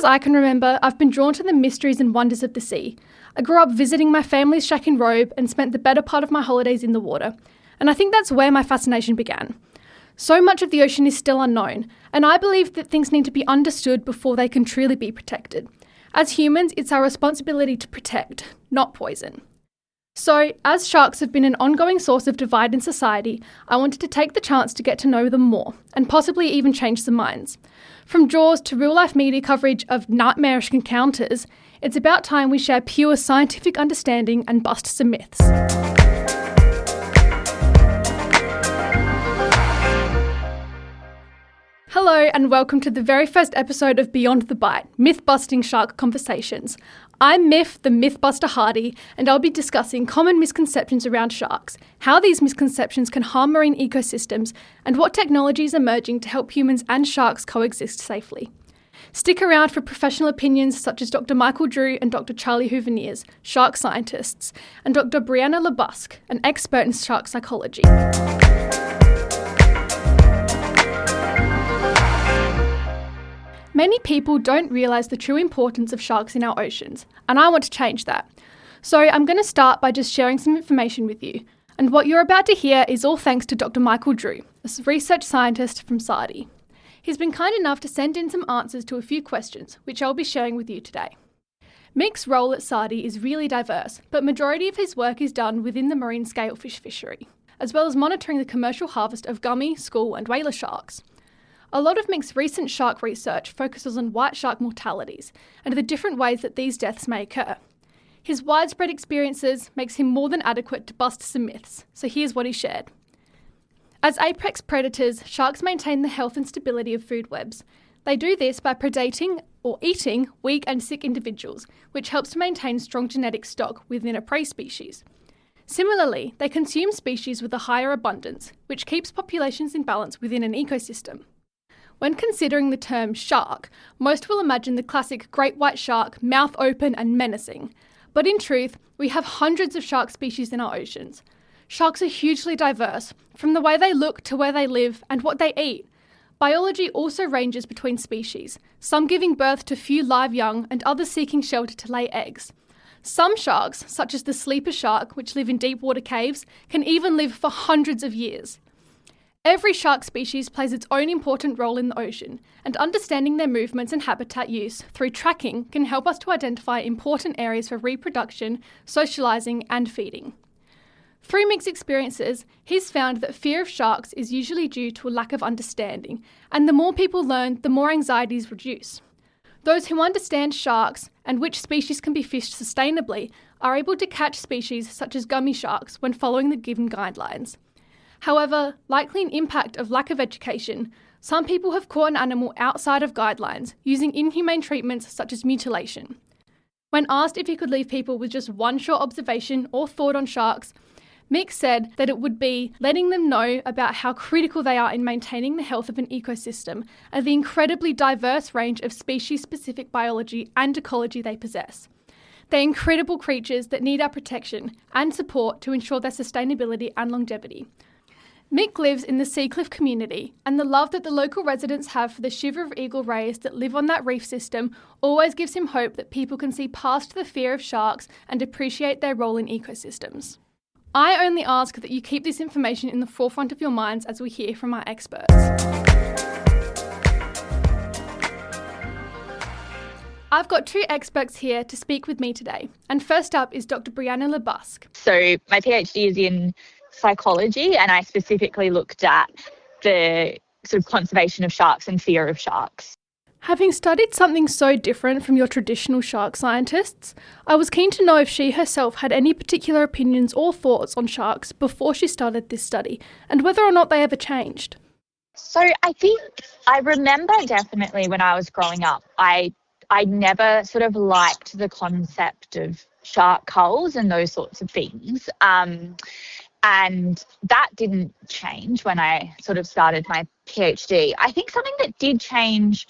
as I can remember, I've been drawn to the mysteries and wonders of the sea. I grew up visiting my family's shack in Robe and spent the better part of my holidays in the water. And I think that's where my fascination began. So much of the ocean is still unknown, and I believe that things need to be understood before they can truly be protected. As humans, it's our responsibility to protect, not poison. So, as sharks have been an ongoing source of divide in society, I wanted to take the chance to get to know them more, and possibly even change some minds. From Jaws to real-life media coverage of nightmarish encounters, it's about time we share pure scientific understanding and bust some myths. Hello and welcome to the very first episode of Beyond the Bite, Myth-Busting Shark Conversations. I'm Myf, the Mythbuster Hardy, and I'll be discussing common misconceptions around sharks, how these misconceptions can harm marine ecosystems, and what technology is emerging to help humans and sharks coexist safely. Stick around for professional opinions such as Dr Michael Drew and Dr Charlie Huveneers, shark scientists, and Dr Brianna Le Busque, an expert in shark psychology. Many people don't realise the true importance of sharks in our oceans, and I want to change that. So I'm going to start by just sharing some information with you. And what you're about to hear is all thanks to Dr Michael Drew, a research scientist from SARDI. He's been kind enough to send in some answers to a few questions, which I'll be sharing with you today. Mick's role at SARDI is really diverse, but majority of his work is done within the marine scalefish fishery, as well as monitoring the commercial harvest of gummy, school and whaler sharks. A lot of Mick's recent shark research focuses on white shark mortalities and the different ways that these deaths may occur. His widespread experiences makes him more than adequate to bust some myths, so here's what he shared. As apex predators, sharks maintain the health and stability of food webs. They do this by predating or eating weak and sick individuals, which helps to maintain strong genetic stock within a prey species. Similarly, they consume species with a higher abundance, which keeps populations in balance within an ecosystem. When considering the term shark, most will imagine the classic great white shark, mouth open and menacing. But in truth, we have hundreds of shark species in our oceans. Sharks are hugely diverse, from the way they look to where they live and what they eat. Biology also ranges between species, some giving birth to few live young and others seeking shelter to lay eggs. Some sharks, such as the sleeper shark, which live in deep water caves, can even live for hundreds of years. Every shark species plays its own important role in the ocean, and understanding their movements and habitat use through tracking can help us to identify important areas for reproduction, socialising and feeding. Through Mick's experiences, he's found that fear of sharks is usually due to a lack of understanding, and the more people learn, the more anxieties reduce. Those who understand sharks and which species can be fished sustainably are able to catch species such as gummy sharks when following the given guidelines. However, likely an impact of lack of education, some people have caught an animal outside of guidelines using inhumane treatments such as mutilation. When asked if he could leave people with just one short observation or thought on sharks, Mick said that it would be letting them know about how critical they are in maintaining the health of an ecosystem and the incredibly diverse range of species-specific biology and ecology they possess. They're incredible creatures that need our protection and support to ensure their sustainability and longevity. Mick lives in the Seacliff community, and the love that the local residents have for the shiver of eagle rays that live on that reef system always gives him hope that people can see past the fear of sharks and appreciate their role in ecosystems. I only ask that you keep this information in the forefront of your minds as we hear from our experts. I've got two experts here to speak with me today, and first up is Dr Brianna Le Busque. So my PhD is in psychology, and I specifically looked at the sort of conservation of sharks and fear of sharks. Having studied something so different from your traditional shark scientists, I was keen to know if she herself had any particular opinions or thoughts on sharks before she started this study, and whether or not they ever changed. So I think I remember definitely when I was growing up, I never sort of liked the concept of shark culls and those sorts of things. And that didn't change when I sort of started my PhD. I think something that did change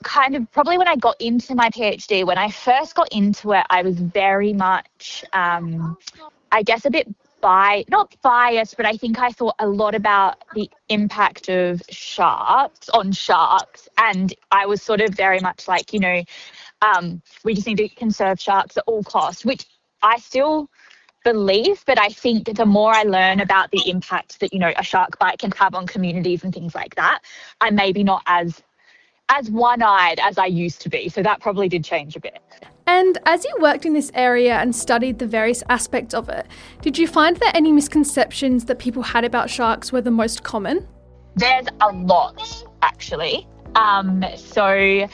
kind of probably when I got into my PhD, when I first got into it, I was very much, I guess, a bit not biased, but I think I thought a lot about the impact of sharks on sharks. And I was sort of very much like, we just need to conserve sharks at all costs, which I still believe. But I think the more I learn about the impact that, a shark bite can have on communities and things like that, I'm maybe not as one-eyed as I used to be. So that probably did change a bit. And as you worked in this area and studied the various aspects of it, did you find that any misconceptions that people had about sharks were the most common? There's a lot, actually. So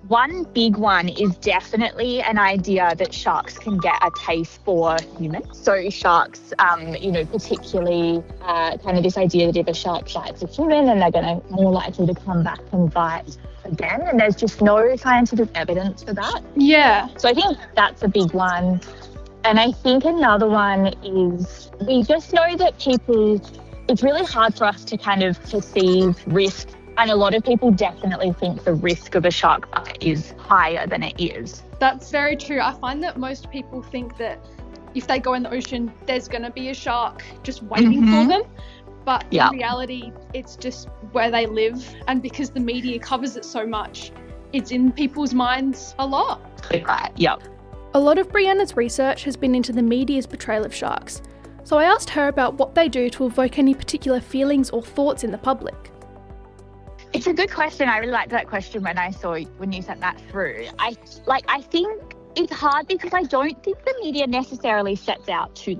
one big one is definitely an idea that sharks can get a taste for humans. So sharks, particularly kind of this idea that if a shark bites a human, then they're going to more likely to come back and bite again. And there's just no scientific evidence for that. Yeah. So I think that's a big one. And I think another one is we just know that it's really hard for us to kind of perceive risk. And a lot of people definitely think the risk of a shark bite is higher than it is. That's very true. I find that most people think that if they go in the ocean, there's going to be a shark just waiting for them. But in reality, it's just where they live. And because the media covers it so much, it's in people's minds a lot. Right, yep. A lot of Brianna's research has been into the media's portrayal of sharks. So I asked her about what they do to evoke any particular feelings or thoughts in the public. It's a good question. I really liked that question when you sent that through. I think it's hard because I don't think the media necessarily sets out to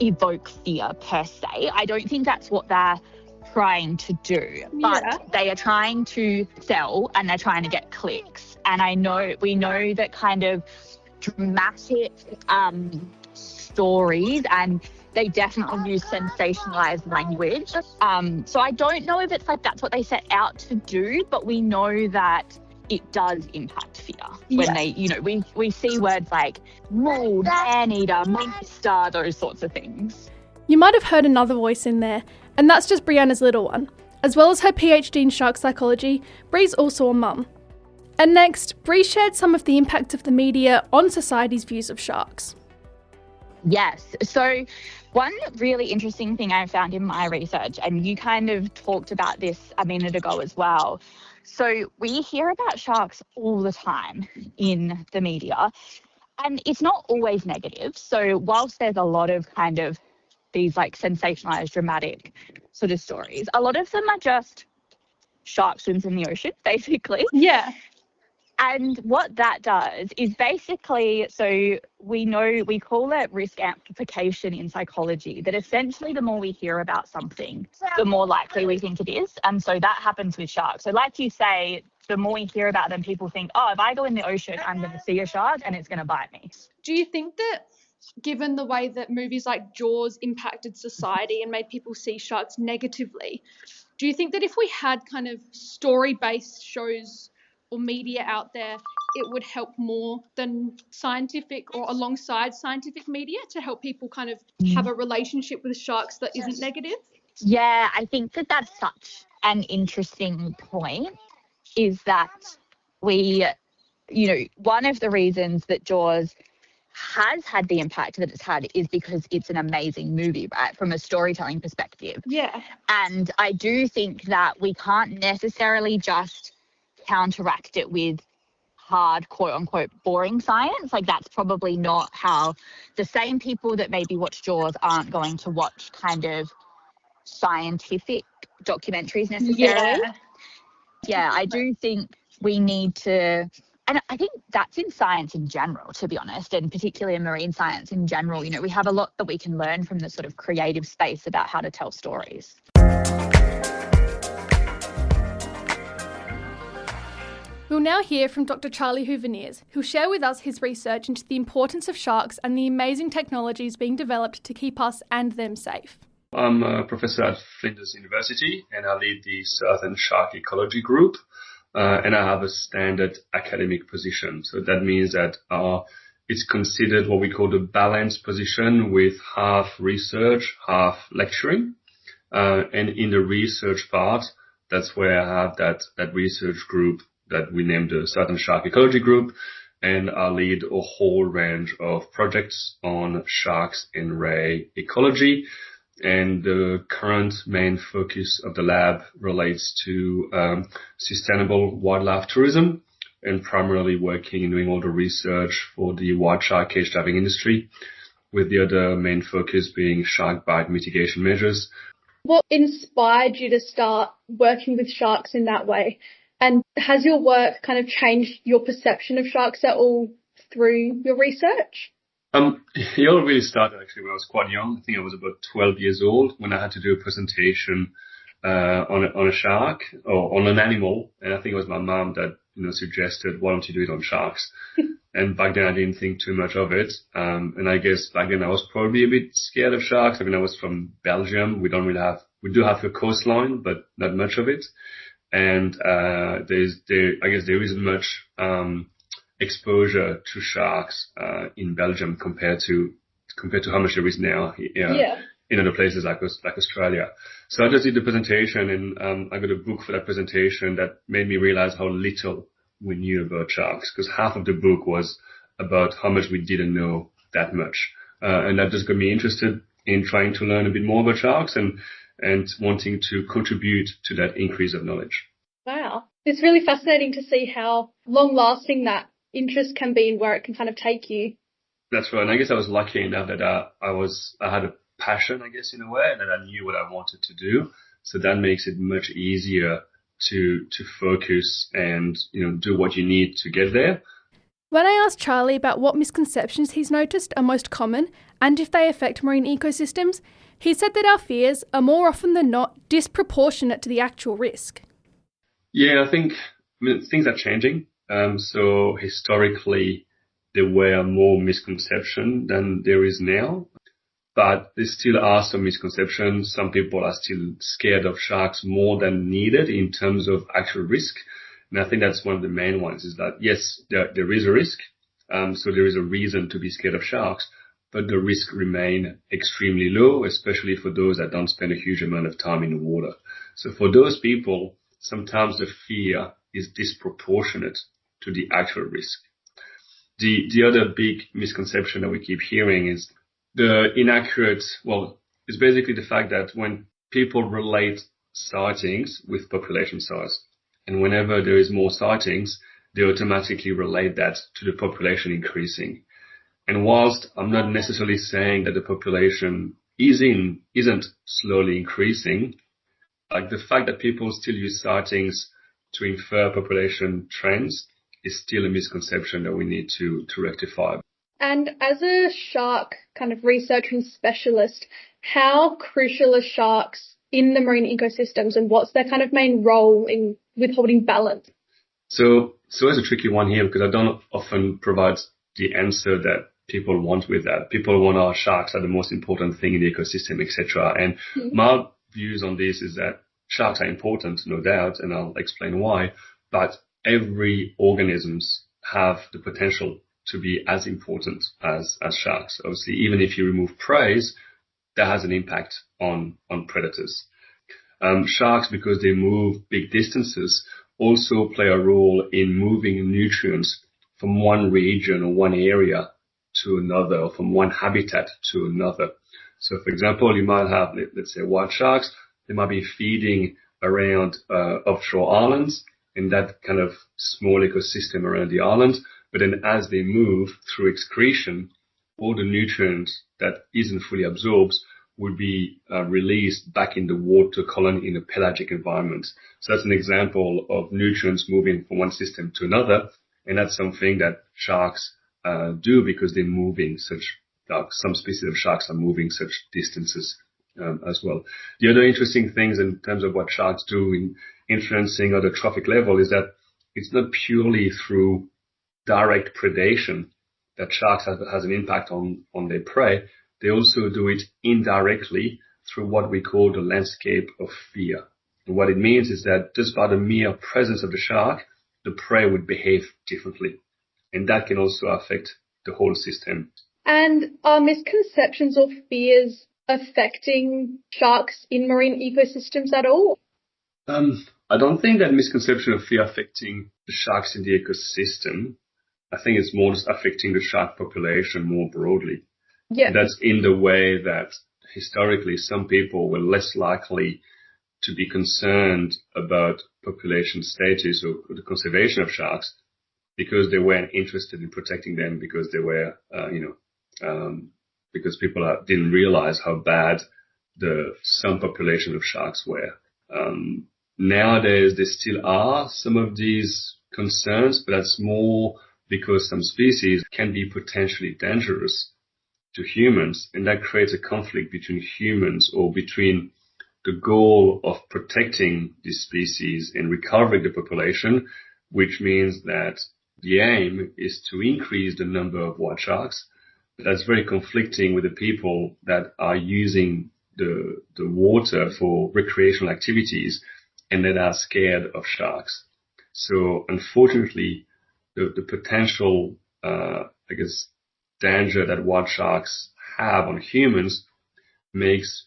evoke fear per se. I don't think that's what they're trying to do, but they are trying to sell and they're trying to get clicks. And we know that kind of dramatic stories, and they definitely use sensationalized language. So I don't know if it's that's what they set out to do, but we know that it does impact fear when we see words like mold, man-eater, monster, those sorts of things. You might have heard another voice in there, and that's just Brianna's little one. As well as her PhD in shark psychology, Brie's also a mum. And next, Brie shared some of the impact of the media on society's views of sharks. Yes. So one really interesting thing I found in my research, and you kind of talked about this a minute ago as well. So we hear about sharks all the time in the media, and it's not always negative. So whilst there's a lot of kind of these sensationalized, dramatic sort of stories, a lot of them are just shark swims in the ocean, basically. Yeah. And what that does is basically, so we call it risk amplification in psychology, that essentially the more we hear about something, the more likely we think it is. And so that happens with sharks. So like you say, the more we hear about them, people think, if I go in the ocean, I'm going to see a shark and it's going to bite me. Do you think that given the way that movies like Jaws impacted society and made people see sharks negatively, do you think that if we had kind of story-based shows or media out there, it would help more than scientific or alongside scientific media to help people kind of have a relationship with sharks that isn't negative? Yeah, I think that that's such an interesting point, is that one of the reasons that Jaws has had the impact that it's had is because it's an amazing movie, right, from a storytelling perspective. Yeah. And I do think that we can't necessarily just counteract it with hard, quote unquote, boring science. That's probably not how the same people that maybe watch Jaws aren't going to watch kind of scientific documentaries necessarily. Yeah, I do think we need to, and I think that's in science in general, to be honest, and particularly in marine science in general. We have a lot that we can learn from the sort of creative space about how to tell stories. We'll now hear from Dr Charlie Huveneers, who'll share with us his research into the importance of sharks and the amazing technologies being developed to keep us and them safe. I'm a professor at Flinders University, and I lead the Southern Shark Ecology Group, and I have a standard academic position. So that means that it's considered what we call the balanced position, with half research, half lecturing. And in the research part, that's where I have that research group that we named the Southern Shark Ecology Group. and I lead a whole range of projects on sharks and ray ecology. And the current main focus of the lab relates to sustainable wildlife tourism, and primarily working and doing all the research for the white shark cage diving industry, with the other main focus being shark bite mitigation measures. What inspired you to start working with sharks in that way? And has your work kind of changed your perception of sharks at all through your research? It all really started actually when I was quite young. I think I was about 12 years old when I had to do a presentation on a shark or on an animal, and I think it was my mom that suggested, why don't you do it on sharks? And back then I didn't think too much of it, and I guess back then I was probably a bit scared of sharks. I mean, I was from Belgium. We do have a coastline, but not much of it, and I guess there isn't much exposure to sharks in Belgium compared to how much there is now in other places like Australia. So I just did the presentation, and I got a book for that presentation that made me realize how little we knew about sharks, because half of the book was about how much we didn't know that much, and that just got me interested in trying to learn a bit more about sharks and wanting to contribute to that increase of knowledge. Wow, it's really fascinating to see how long-lasting that interest can be and where it can kind of take you. That's right. And I guess I was lucky enough that I had a passion, I guess, in a way, and that I knew what I wanted to do. So that makes it much easier to focus and, do what you need to get there. When I asked Charlie about what misconceptions he's noticed are most common and if they affect marine ecosystems, he said that our fears are more often than not disproportionate to the actual risk. Yeah, I think things are changing. So historically, there were more misconceptions than there is now. But there still are some misconceptions. Some people are still scared of sharks more than needed in terms of actual risk. And I think that's one of the main ones, is that, yes, there is a risk. So there is a reason to be scared of sharks, but the risk remain extremely low, especially for those that don't spend a huge amount of time in the water. So for those people, sometimes the fear is disproportionate to the actual risk. The other big misconception that we keep hearing is it's basically the fact that when people relate sightings with population size, and whenever there is more sightings, they automatically relate that to the population increasing. And whilst I'm not necessarily saying that the population isn't slowly increasing, like the fact that people still use sightings to infer population trends is still a misconception that we need to rectify. And as a shark kind of researcher and specialist, how crucial are sharks in the marine ecosystems, and what's their kind of main role in withholding balance? So it's a tricky one here, because I don't often provide the answer that people want with that. People want our sharks are the most important thing in the ecosystem, etc. And my views on this is that sharks are important, no doubt, and I'll explain why, but every organisms have the potential to be as important as sharks. Obviously, even if you remove prey, that has an impact on predators. Sharks, because they move big distances, also play a role in moving nutrients from one region or one area to another, or from one habitat to another. So, for example, you might have, let's say, white sharks. They might be feeding around offshore islands in that kind of small ecosystem around the island. But then as they move through excretion, all the nutrients that isn't fully absorbed will be released back in the water column in a pelagic environment. So that's an example of nutrients moving from one system to another. And that's something that sharks do, because they're moving some species of sharks are moving such distances as well. The other interesting things in terms of what sharks do in influencing other trophic level is that it's not purely through direct predation that sharks has an impact on their prey. They also do it indirectly through what we call the landscape of fear. And what it means is that just by the mere presence of the shark, the prey would behave differently. And that can also affect the whole system. And are misconceptions or fears affecting sharks in marine ecosystems at all? I don't think that misconception of fear affecting the sharks in the ecosystem. I think it's more just affecting the shark population more broadly. Yeah. And that's in the way that historically some people were less likely to be concerned about population status or the conservation of sharks because they weren't interested in protecting them because they were, because people didn't realize how bad some population of sharks were. Nowadays, there still are some of these concerns, but that's more because some species can be potentially dangerous to humans, and that creates a conflict between humans or between the goal of protecting these species and recovering the population, which means that the aim is to increase the number of wild sharks. But that's very conflicting with the people that are using the water for recreational activities and that are scared of sharks. So unfortunately, the potential, danger that wild sharks have on humans makes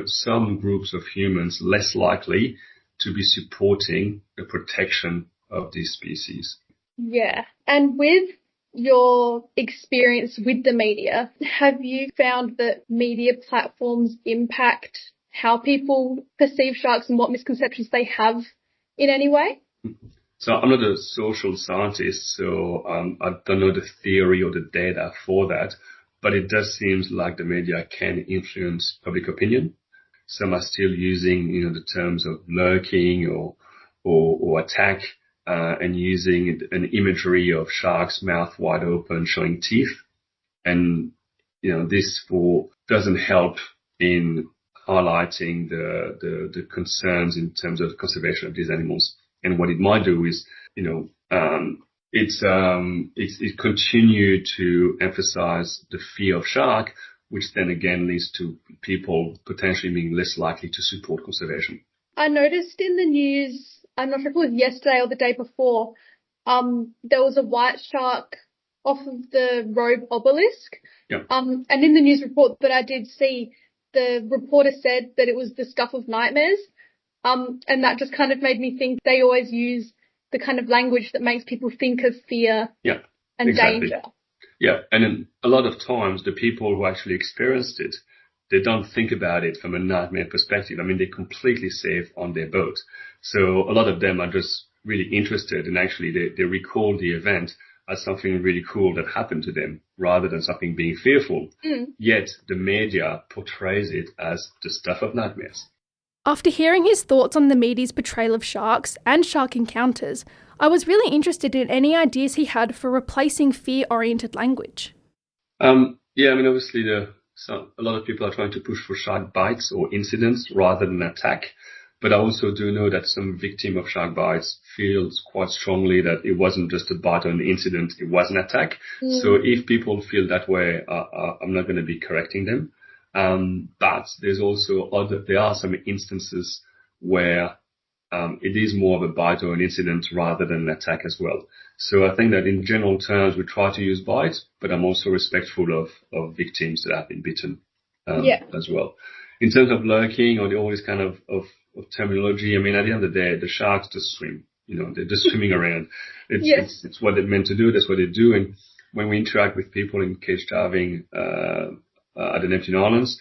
some groups of humans less likely to be supporting the protection of these species. Yeah. And with your experience with the media, have you found that media platforms impact how people perceive sharks and what misconceptions they have in any way? So I'm not a social scientist, so I don't know the theory or the data for that, but it does seem like the media can influence public opinion. Some are still using, the terms of lurking or attack, and using an imagery of sharks mouth wide open showing teeth. And, this doesn't help in highlighting the concerns in terms of the conservation of these animals. And what it might do is, it continue to emphasize the fear of shark, which then again leads to people potentially being less likely to support conservation. I noticed in the news, I'm not sure if it was yesterday or the day before, there was a white shark off of the Robe obelisk. Yeah. And in the news report that I did see, the reporter said that it was the stuff of nightmares. And that just kind of made me think they always use the kind of language that makes people think of fear and exactly. danger. Yeah, and then a lot of times the people who actually experienced it, they don't think about it from a nightmare perspective. I mean, they're completely safe on their boat. So a lot of them are just really interested and actually they recall the event as something really cool that happened to them rather than something being fearful. Yet the media portrays it as the stuff of nightmares. After hearing his thoughts on the media's portrayal of sharks and shark encounters, I was really interested in any ideas he had for replacing fear-oriented language. Obviously a lot of people are trying to push for shark bites or incidents rather than attack. But I also do know that some victim of shark bites feels quite strongly that it wasn't just a bite or an incident, it was an attack. So if people feel that way, I'm not going to be correcting them. But there are some instances where it is more of a bite or an incident rather than an attack as well. So I think that in general terms, we try to use bite, but I'm also respectful of victims that have been bitten as well. In terms of lurking or all this kind of terminology, I mean, at the end of the day, the sharks just swim. They're just swimming around. It's what they're meant to do. That's what they do. And when we interact with people in cage diving, at the Neptune Islands,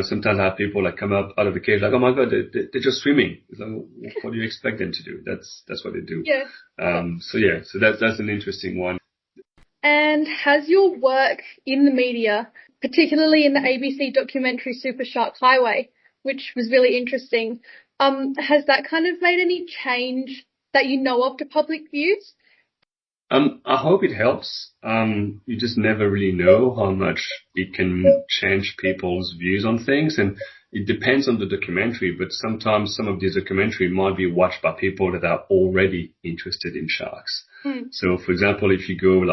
sometimes I have people that come up out of the cage like, oh my God, they're just swimming. It's like, what do you expect them to do? That's what they do. Yeah. So that's an interesting one. And has your work in the media, particularly in the ABC documentary Super Shark Highway, which was really interesting, has that kind of made any change that you know of to public views? I hope it helps. You just never really know how much it can change people's views on things, and it depends on the documentary, but sometimes some of these documentary might be watched by people that are already interested in sharks. So, for example, if you go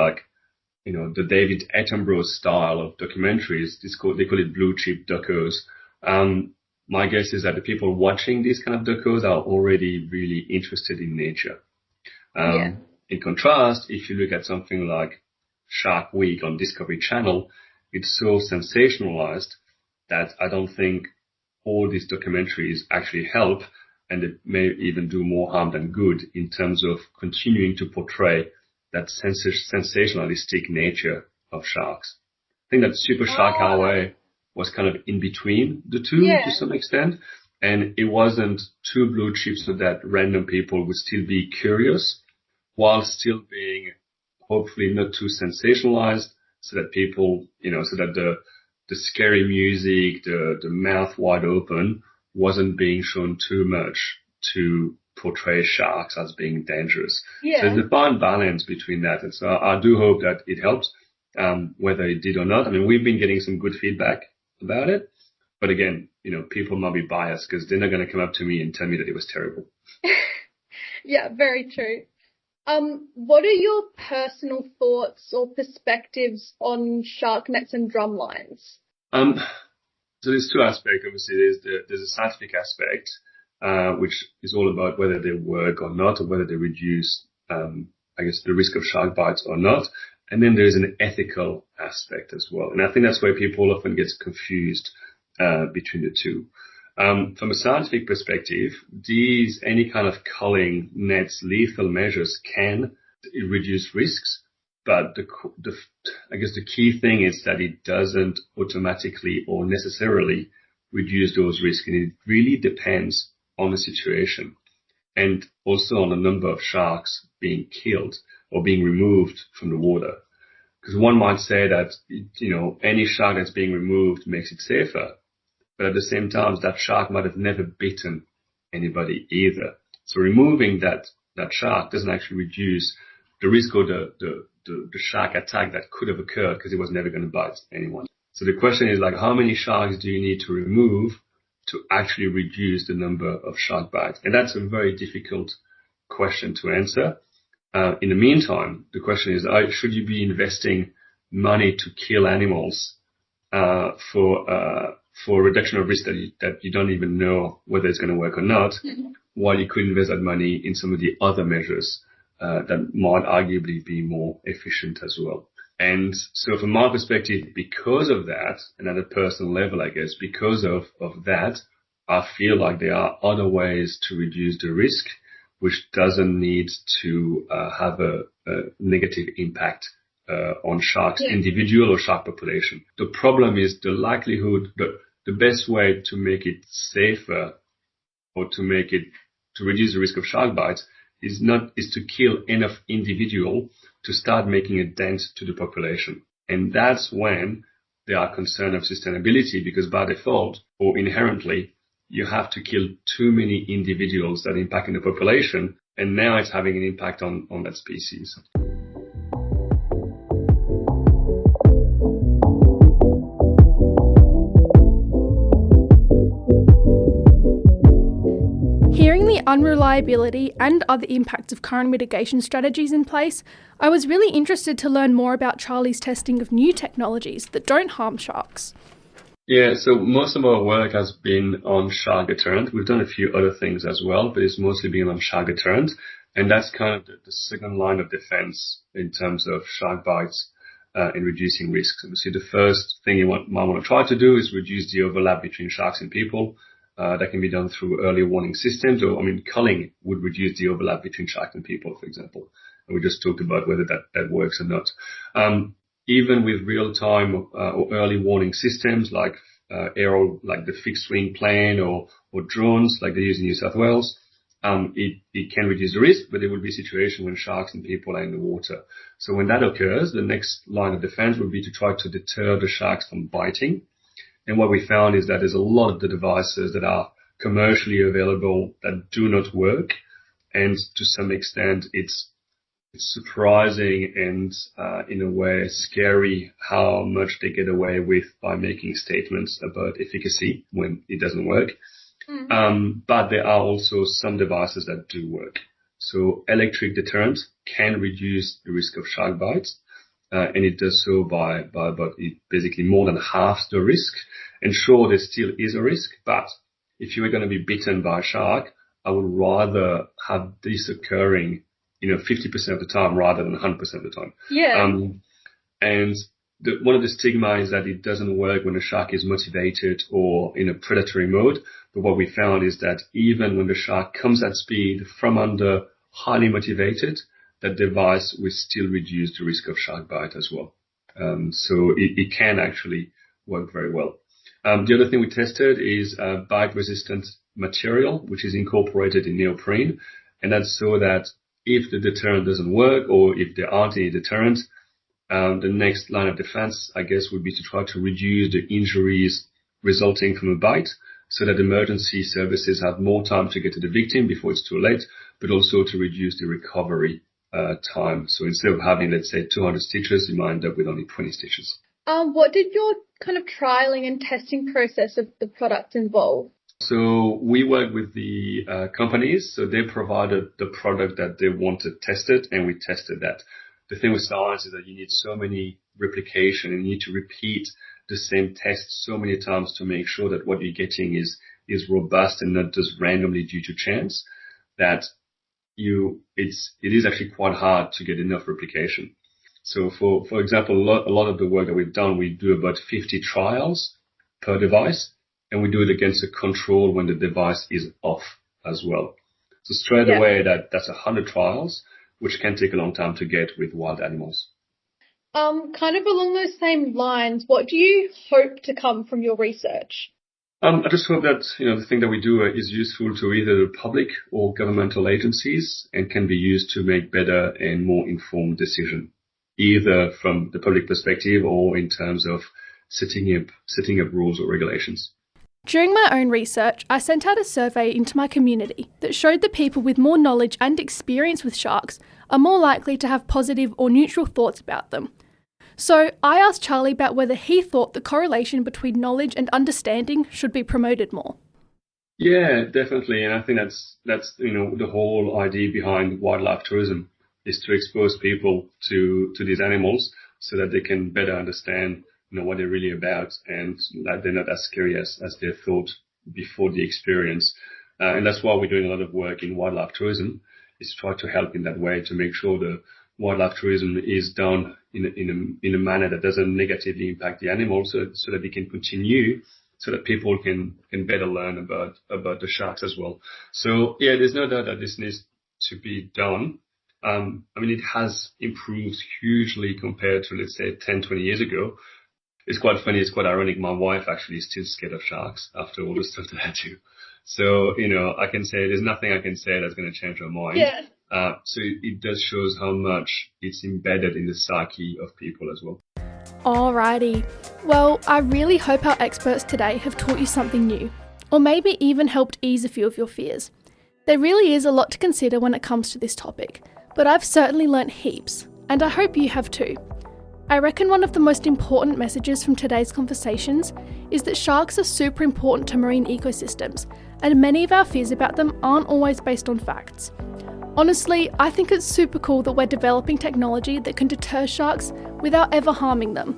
the David Attenborough style of documentaries, they call it blue chip docos. My guess is that the people watching these kind of docos are already really interested in nature. In contrast, if you look at something like Shark Week on Discovery Channel, it's so sensationalized that I don't think all these documentaries actually help, and it may even do more harm than good in terms of continuing to portray that sensationalistic nature of sharks. I think that Super Shark Highway was kind of in between the two to some extent. And it wasn't too blue chip so that random people would still be curious while still being hopefully not too sensationalized so that people, so that the scary music, the mouth wide open wasn't being shown too much to portray sharks as being dangerous. So there's a fine balance between that. And so I do hope that it helped, whether it did or not. I mean, we've been getting some good feedback about it. But again, people might be biased because they're not going to come up to me and tell me that it was terrible. Yeah, very true. What are your personal thoughts or perspectives on shark nets and drum lines? So there's two aspects. Obviously, there's a scientific aspect, which is all about whether they work or not, or whether they reduce, the risk of shark bites or not. And then there's an ethical aspect as well. And I think that's where people often get confused between the two. From a scientific perspective, any kind of culling nets, lethal measures can reduce risks, but the key thing is that it doesn't automatically or necessarily reduce those risks, and it really depends on the situation and also on the number of sharks being killed or being removed from the water. Because one might say that, any shark that's being removed makes it safer. But at the same time, that shark might have never bitten anybody either. So removing that shark doesn't actually reduce the risk of the shark attack that could have occurred because it was never going to bite anyone. So the question is how many sharks do you need to remove to actually reduce the number of shark bites? And that's a very difficult question to answer. In the meantime, the question is, should you be investing money to kill animals for a reduction of risk that you don't even know whether it's going to work or not, while you could invest that money in some of the other measures that might arguably be more efficient as well. And so from my perspective, because of that, and at a personal level, I guess, because of that, I feel like there are other ways to reduce the risk, which doesn't need to have a negative impact on sharks, individual or shark population. The problem is the likelihood, the best way to make it safer or to reduce the risk of shark bites is to kill enough individual to start making a dent to the population. And that's when there are concerns of sustainability, because by default or inherently, you have to kill too many individuals that impact in the population, and now it's having an impact on that species. Hearing the unreliability and other impacts of current mitigation strategies in place, I was really interested to learn more about Charlie's testing of new technologies that don't harm sharks. Yeah, so most of our work has been on shark deterrent. We've done a few other things as well, but it's mostly been on shark deterrent. And that's kind of the second line of defense in terms of shark bites and reducing risks. Obviously, the first thing you might want to try to do is reduce the overlap between sharks and people. That can be done through early warning systems, culling would reduce the overlap between sharks and people, for example. And we just talked about whether that works or not. Even with real-time or early warning systems like like the fixed-wing plane or drones like they use in New South Wales, it can reduce the risk, but there will be a situation when sharks and people are in the water. So when that occurs, the next line of defense would be to try to deter the sharks from biting. And what we found is that there's a lot of the devices that are commercially available that do not work. And to some extent, it's surprising and, in a way, scary how much they get away with by making statements about efficacy when it doesn't work. But there are also some devices that do work. So electric deterrent can reduce the risk of shark bites. And it does so by about basically more than half the risk. And sure, there still is a risk, but if you were going to be bitten by a shark, I would rather have this occurring, 50% of the time rather than 100% of the time. Yeah. And one of the stigma is that it doesn't work when the shark is motivated or in a predatory mode. But what we found is that even when the shark comes at speed from under, highly motivated, that device will still reduce the risk of shark bite as well. So it can actually work very well. The other thing we tested is bite-resistant material, which is incorporated in neoprene. And that's so that if the deterrent doesn't work or if there aren't any deterrents, the next line of defense, I guess, would be to try to reduce the injuries resulting from a bite so that emergency services have more time to get to the victim before it's too late, but also to reduce the recovery time. So instead of having, let's say, 200 stitches, you might end up with only 20 stitches. What did your kind of trialing and testing process of the product involve? So we work with the companies. So they provided the product that they wanted tested, and we tested that. The thing with science is that you need so many replication and you need to repeat the same test so many times to make sure that what you're getting is robust and not just randomly due to chance, that it is actually quite hard to get enough replication. So for example, a lot of the work that we've done, we do about 50 trials per device, and we do it against a control when the device is off as well. So straight away, that's 100 trials, which can take a long time to get with wild animals. Kind of along those same lines, what do you hope to come from your research? I just hope that, the thing that we do is useful to either the public or governmental agencies and can be used to make better and more informed decisions, either from the public perspective or in terms of setting up rules or regulations. During my own research, I sent out a survey into my community that showed that people with more knowledge and experience with sharks are more likely to have positive or neutral thoughts about them. So I asked Charlie about whether he thought the correlation between knowledge and understanding should be promoted more. Yeah, definitely. And I think that's the whole idea behind wildlife tourism is to expose people to these animals so that they can better understand what they're really about and that they're not as scary as they thought before the experience. And that's why we're doing a lot of work in wildlife tourism, is to try to help in that way to make sure the wildlife tourism is done in a manner that doesn't negatively impact the animals so that we can continue, so that people can better learn about the sharks as well. So yeah, there's no doubt that this needs to be done. It has improved hugely compared to, let's say, 10, 20 years ago. It's quite funny, it's quite ironic. My wife actually is still scared of sharks after all the stuff that I do. So, I can say there's nothing I can say that's going to change her mind. Yeah. So it does shows how much it's embedded in the psyche of people as well. Alrighty. Well, I really hope our experts today have taught you something new, or maybe even helped ease a few of your fears. There really is a lot to consider when it comes to this topic, but I've certainly learnt heaps, and I hope you have too. I reckon one of the most important messages from today's conversations is that sharks are super important to marine ecosystems, and many of our fears about them aren't always based on facts. Honestly, I think it's super cool that we're developing technology that can deter sharks without ever harming them.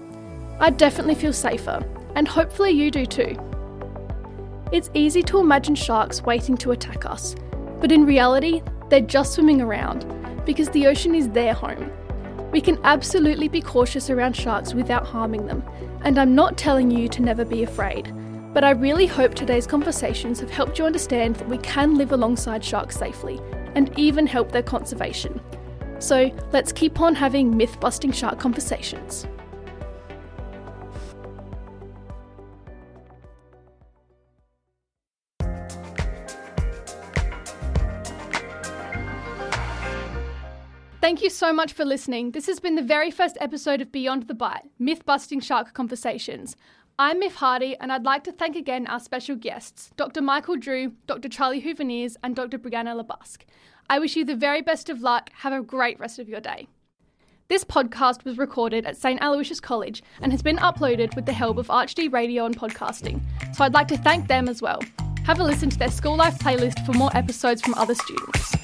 I definitely feel safer, and hopefully you do too. It's easy to imagine sharks waiting to attack us, but in reality, they're just swimming around because the ocean is their home. We can absolutely be cautious around sharks without harming them, and I'm not telling you to never be afraid, but I really hope today's conversations have helped you understand that we can live alongside sharks safely, and even help their conservation. So let's keep on having myth-busting shark conversations. Thank you so much for listening. This has been the very first episode of Beyond the Bite, Myth-Busting Shark Conversations. I'm Myf Hardy, and I'd like to thank again our special guests, Dr Michael Drew, Dr Charlie Huveneers, and Dr Brianna Le Busque. I wish you the very best of luck. Have a great rest of your day. This podcast was recorded at St Aloysius College and has been uploaded with the help of ArchD Radio and Podcasting, so I'd like to thank them as well. Have a listen to their School Life playlist for more episodes from other students.